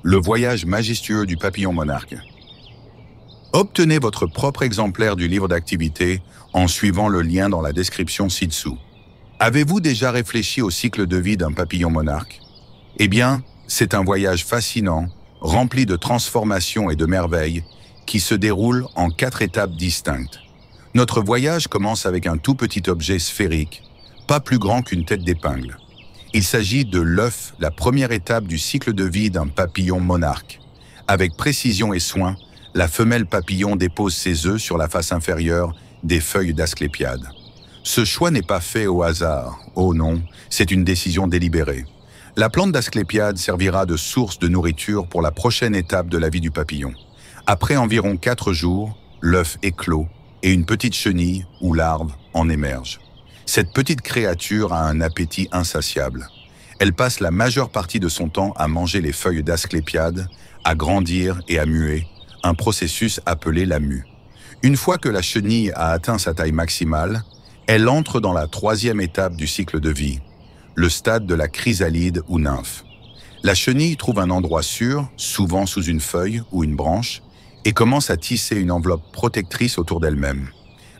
Le voyage majestueux du papillon monarque. Obtenez votre propre exemplaire du livre d'activité en suivant le lien dans la description ci-dessous. Avez-vous déjà réfléchi au cycle de vie d'un papillon monarque? Eh bien, c'est un voyage fascinant, rempli de transformations et de merveilles, qui se déroule en 4 étapes distinctes. Notre voyage commence avec un tout petit objet sphérique, pas plus grand qu'une tête d'épingle. Il s'agit de l'œuf, la première étape du cycle de vie d'un papillon monarque. Avec précision et soin, la femelle papillon dépose ses œufs sur la face inférieure des feuilles d'asclépiade. Ce choix n'est pas fait au hasard. Oh non, c'est une décision délibérée. La plante d'asclépiade servira de source de nourriture pour la prochaine étape de la vie du papillon. Après environ 4 jours, l'œuf éclot et une petite chenille ou larve en émerge. Cette petite créature a un appétit insatiable. Elle passe la majeure partie de son temps à manger les feuilles d'asclépiade, à grandir et à muer, un processus appelé la mue. Une fois que la chenille a atteint sa taille maximale, elle entre dans la 3e étape du cycle de vie, le stade de la chrysalide ou nymphe. La chenille trouve un endroit sûr, souvent sous une feuille ou une branche, et commence à tisser une enveloppe protectrice autour d'elle-même.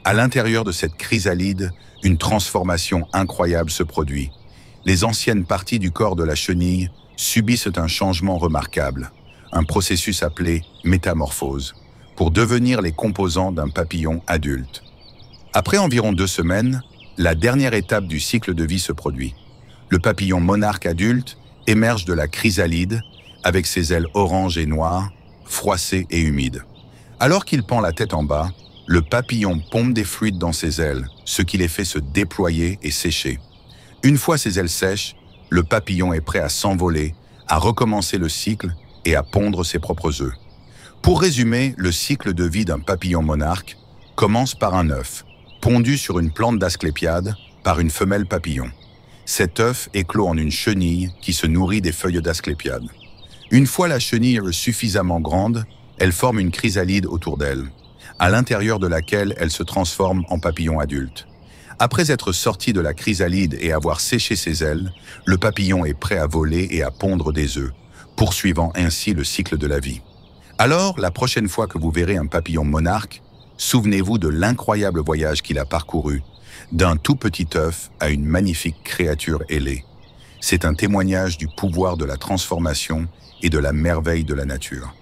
À l'intérieur de cette chrysalide, une transformation incroyable se produit. Les anciennes parties du corps de la chenille subissent un changement remarquable, un processus appelé métamorphose, pour devenir les composants d'un papillon adulte. Après environ 2 semaines, la dernière étape du cycle de vie se produit. Le papillon monarque adulte émerge de la chrysalide avec ses ailes orange et noires, froissées et humides. Alors qu'il pend la tête en bas, le papillon pompe des fluides dans ses ailes, ce qui les fait se déployer et sécher. Une fois ses ailes sèches, le papillon est prêt à s'envoler, à recommencer le cycle et à pondre ses propres œufs. Pour résumer, le cycle de vie d'un papillon monarque commence par un œuf, pondu sur une plante d'asclépiade par une femelle papillon. Cet œuf éclot en une chenille qui se nourrit des feuilles d'asclépiade. Une fois la chenille suffisamment grande, elle forme une chrysalide autour d'elle, à l'intérieur de laquelle elle se transforme en papillon adulte. Après être sorti de la chrysalide et avoir séché ses ailes, le papillon est prêt à voler et à pondre des œufs, poursuivant ainsi le cycle de la vie. Alors, la prochaine fois que vous verrez un papillon monarque, souvenez-vous de l'incroyable voyage qu'il a parcouru, d'un tout petit œuf à une magnifique créature ailée. C'est un témoignage du pouvoir de la transformation et de la merveille de la nature.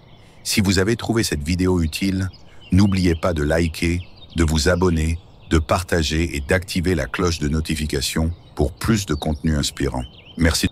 Si vous avez trouvé cette vidéo utile, n'oubliez pas de liker, de vous abonner, de partager et d'activer la cloche de notification pour plus de contenu inspirant. Merci.